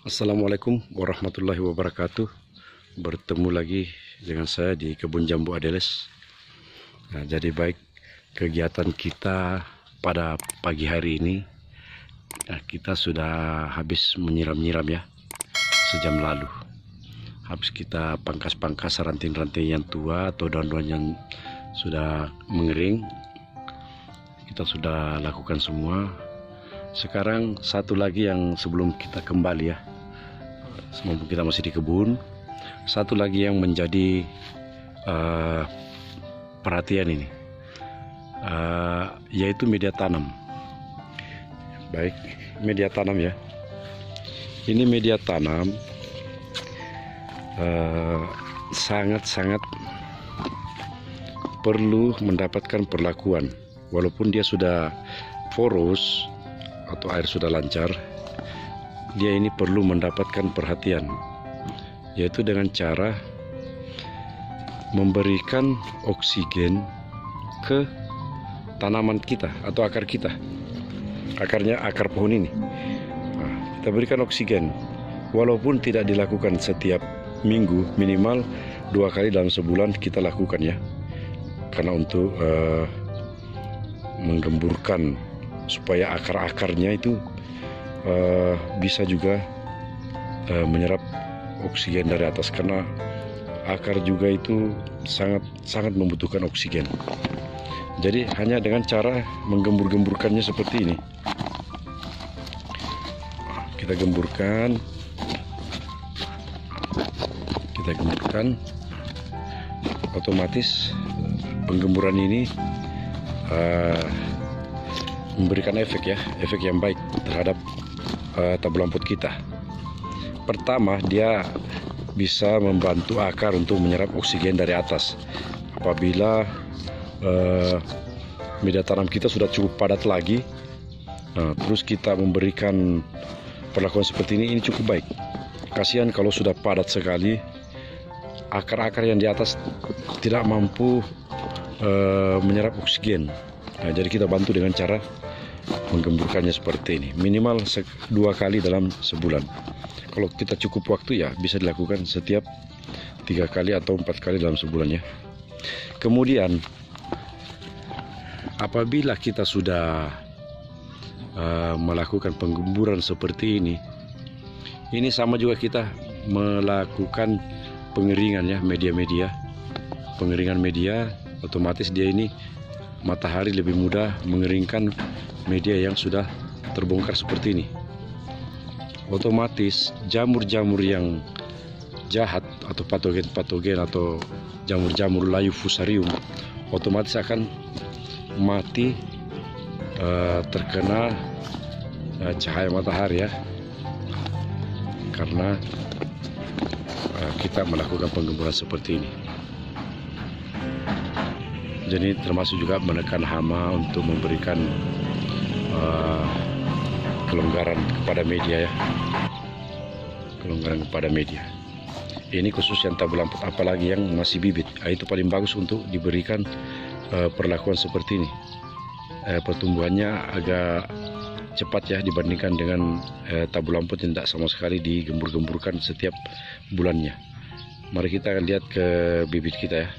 Assalamualaikum warahmatullahi wabarakatuh. Bertemu lagi dengan saya di kebun jambu Adeles. Jadi baik, kegiatan kita pada pagi hari ini, kita sudah habis menyiram-nyiram ya, sejam lalu. Habis kita pangkas-pangkas ranting-ranting yang tua atau daun-daun yang sudah mengering, kita sudah lakukan semua. Sekarang satu lagi yang sebelum kita kembali ya, mumpung kita masih di kebun, satu lagi yang menjadi perhatian ini, yaitu media tanam. Baik, media tanam ya. Ini media tanam sangat-sangat perlu mendapatkan perlakuan. Walaupun dia sudah poros atau air sudah lancar, dia ini perlu mendapatkan perhatian, yaitu dengan cara memberikan oksigen ke tanaman kita atau akar kita, akar pohon ini. Kita berikan oksigen, walaupun tidak dilakukan setiap minggu, minimal 2 kali dalam sebulan kita lakukan ya, karena untuk menggemburkan supaya akar-akarnya itu bisa juga menyerap oksigen dari atas, karena akar juga itu sangat membutuhkan oksigen. Jadi hanya dengan cara menggembur-gemburkannya seperti ini, kita gemburkan, otomatis penggemburan ini memberikan efek yang baik terhadap tabulamput kita. Pertama, dia bisa membantu akar untuk menyerap oksigen dari atas. Apabila media tanam kita sudah cukup padat lagi, terus kita memberikan perlakuan seperti ini cukup baik. Kasihan kalau sudah padat sekali, akar-akar yang di atas tidak mampu menyerap oksigen. Jadi kita bantu dengan cara menggemburkannya seperti ini, minimal 2 kali dalam sebulan. Kalau kita cukup waktu ya bisa dilakukan setiap 3 kali atau 4 kali dalam sebulan ya. Kemudian apabila kita sudah melakukan penggemburan seperti ini sama juga kita melakukan pengeringan ya, pengeringan media. Otomatis dia ini matahari lebih mudah mengeringkan media yang sudah terbongkar seperti ini. Otomatis jamur-jamur yang jahat atau patogen-patogen atau jamur-jamur layu fusarium otomatis akan mati terkena cahaya matahari ya, karena kita melakukan penggemburan seperti ini. Jadi termasuk juga menekan hama untuk memberikan kelonggaran kepada media ya, Ini khusus yang tabulamput, apalagi yang masih bibit, itu paling bagus untuk diberikan perlakuan seperti ini. Pertumbuhannya agak cepat ya dibandingkan dengan tabulamput yang tidak sama sekali digembur-gemburkan setiap bulannya. Mari kita lihat ke bibit kita ya.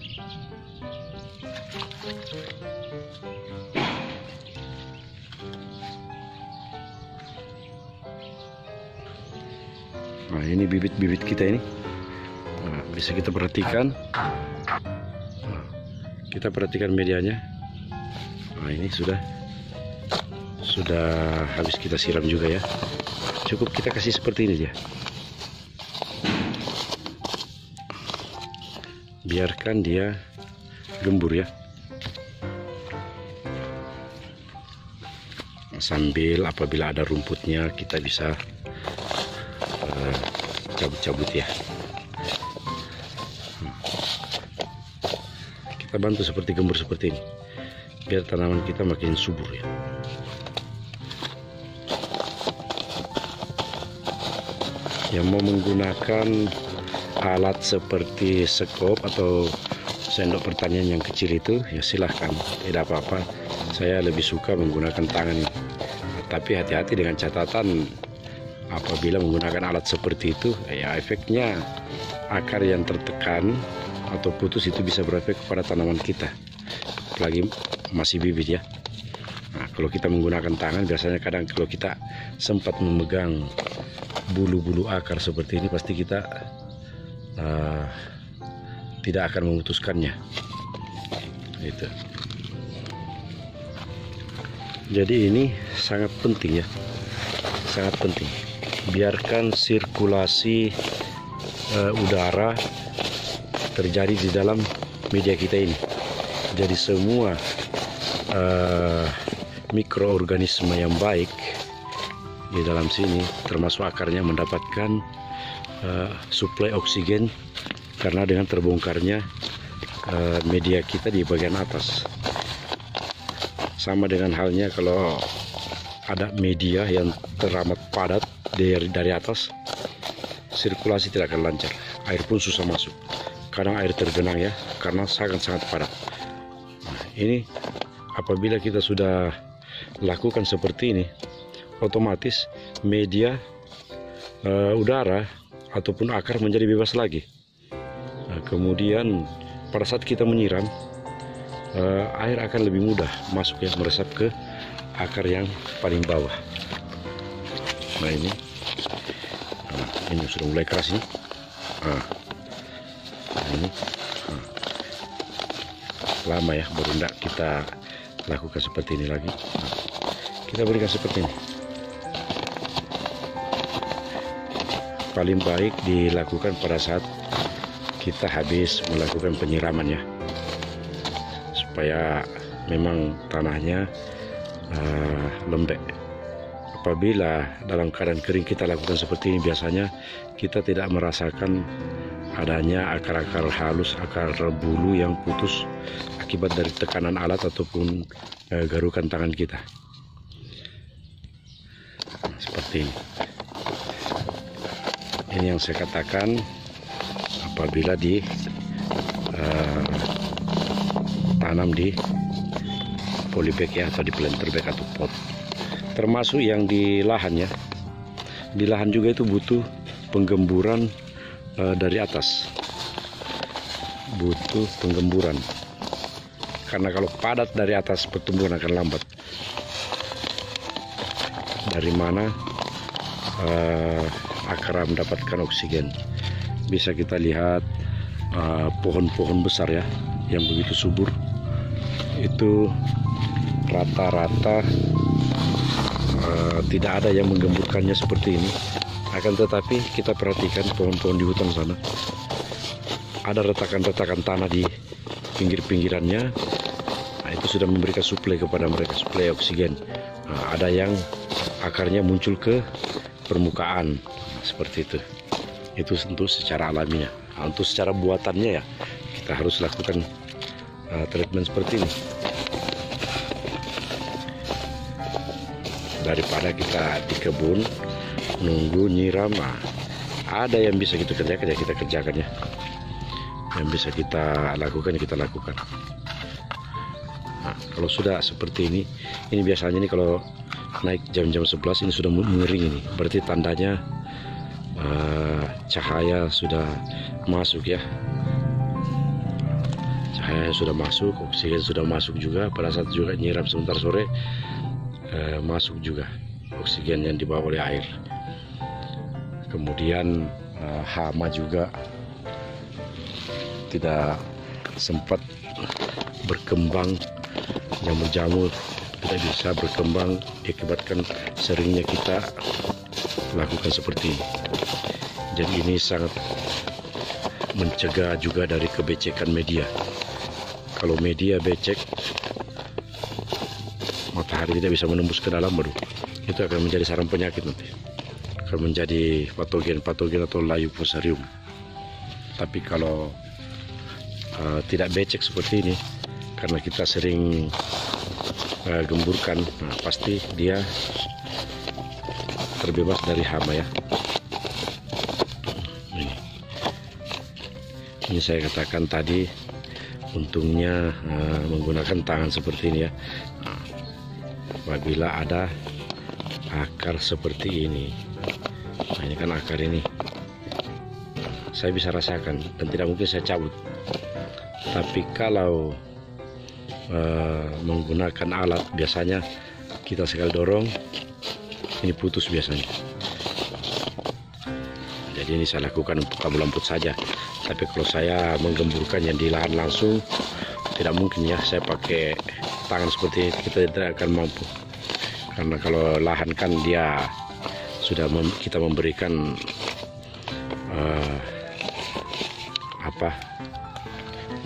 Nah, ini bibit-bibit kita ini. Bisa kita perhatikan. Kita perhatikan medianya. Nah, ini sudah habis kita siram juga ya. Cukup kita kasih seperti ini dia. Biarkan dia gembur ya. Sambil apabila ada rumputnya kita bisa cabut-cabut ya. Kita bantu seperti gembur seperti ini, biar tanaman kita makin subur ya. Yang mau menggunakan alat seperti sekop atau sendok pertanian yang kecil itu ya silahkan, tidak apa-apa. Saya lebih suka menggunakan tangan ini, tapi hati-hati dengan catatan Apabila menggunakan alat seperti itu, ya efeknya akar yang tertekan atau putus itu bisa berefek kepada tanaman kita, apalagi masih bibit ya. Nah, kalau kita menggunakan tangan, biasanya kadang kalau kita sempat memegang bulu-bulu akar seperti ini, pasti kita tidak akan memutuskannya. Itu. Jadi ini sangat penting ya, sangat penting. Biarkan sirkulasi udara terjadi di dalam media kita ini. Jadi semua mikroorganisme yang baik di dalam sini, termasuk akarnya, mendapatkan suplai oksigen karena dengan terbongkarnya media kita di bagian atas. Sama dengan halnya kalau ada media yang teramat padat dari atas, sirkulasi tidak akan lancar, air pun susah masuk. Kadang air tergenang ya, karena sangat-sangat padat. Nah, ini apabila kita sudah lakukan seperti ini, otomatis media udara ataupun akar menjadi bebas lagi. Nah, kemudian pada saat kita menyiram, air akan lebih mudah masuk ya, meresap ke akar yang paling bawah. Nah ini sudah mulai keras ini. Ini lama ya, baru tidak kita lakukan seperti ini lagi. Kita berikan seperti ini. Paling baik dilakukan pada saat kita habis melakukan penyiraman ya, supaya memang tanahnya lembek. Apabila dalam keadaan kering kita lakukan seperti ini, biasanya kita tidak merasakan adanya akar-akar halus, akar bulu yang putus akibat dari tekanan alat ataupun garukan tangan kita. Seperti ini. Ini yang saya katakan, apabila di tanam di polybag ya, atau di planter bag atau pot, termasuk yang di lahan ya. Di lahan juga itu butuh penggemburan dari atas, butuh penggemburan, karena kalau padat dari atas pertumbuhan akan lambat. Dari mana akar mendapatkan oksigen? Bisa kita lihat pohon-pohon besar ya, yang begitu subur, itu rata-rata tidak ada yang menggemburkannya seperti ini. Akan tetapi kita perhatikan pohon-pohon di hutan sana, ada retakan-retakan tanah di pinggir-pinggirannya. Nah, itu sudah memberikan suplai kepada mereka, suplai oksigen. Nah, ada yang akarnya muncul ke permukaan, seperti itu. Itu tentu secara alaminya. Nah, untuk secara buatannya ya, kita harus lakukan treatment seperti ini. Daripada kita di kebun nunggu nyiram, ada yang bisa kita kerjakan ya, kita kerjakan ya. Yang bisa kita lakukan ya, kita lakukan. Nah, kalau sudah seperti ini biasanya nih kalau naik jam-jam 11 ini sudah mengering ini, berarti tandanya cahaya sudah masuk ya. Cahaya sudah masuk, oksigen sudah masuk juga. Pada saat juga nyiram sebentar sore, masuk juga oksigen yang dibawa oleh air. Kemudian hama juga tidak sempat berkembang, jamur-jamur tidak bisa berkembang akibatkan seringnya kita lakukan seperti ini. Jadi ini sangat mencegah juga dari kebecekan media. Kalau media becek, matahari tidak bisa menembus ke dalam, baru itu akan menjadi sarang penyakit nanti, akan menjadi patogen atau layu fusarium. Tapi kalau tidak becek seperti ini, karena kita sering gemburkan, nah, pasti dia terbebas dari hama ya. Ini saya katakan tadi, untungnya menggunakan tangan seperti ini ya. Apabila ada akar seperti ini, Ini kan akar ini saya bisa rasakan dan tidak mungkin saya cabut. Tapi kalau menggunakan alat, biasanya kita sekali dorong ini putus biasanya. Jadi ini saya lakukan untuk tabu lamput saja. Tapi kalau saya menggemburkan yang di lahan langsung, tidak mungkin ya, saya pakai tangan seperti ini, kita tidak akan mampu. Karena kalau lahan kan dia sudah kita memberikan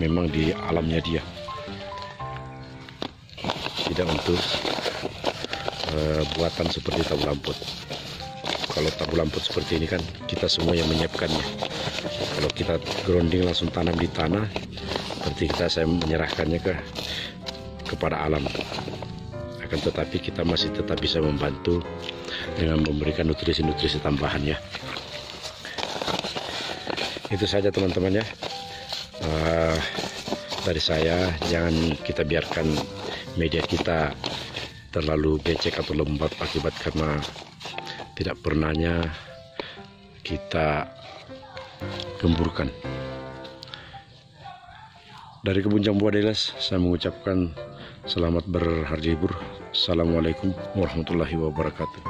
memang di alamnya dia, tidak untuk buatan seperti tabu lamput. Kalau tabu lamput seperti ini kan kita semua yang menyiapkannya. Kalau kita grounding langsung tanam di tanah, berarti saya menyerahkannya kepada alam. Akan tetapi kita masih tetap bisa membantu dengan memberikan nutrisi-nutrisi tambahan ya. Itu saja teman-teman ya. Dari saya, jangan kita biarkan media kita terlalu becek atau lembab akibat karena tidak pernahnya kita gemburkan. Dari Kebun Jambu Adeles, saya mengucapkan selamat berhari libur. Assalamualaikum warahmatullahi wabarakatuh.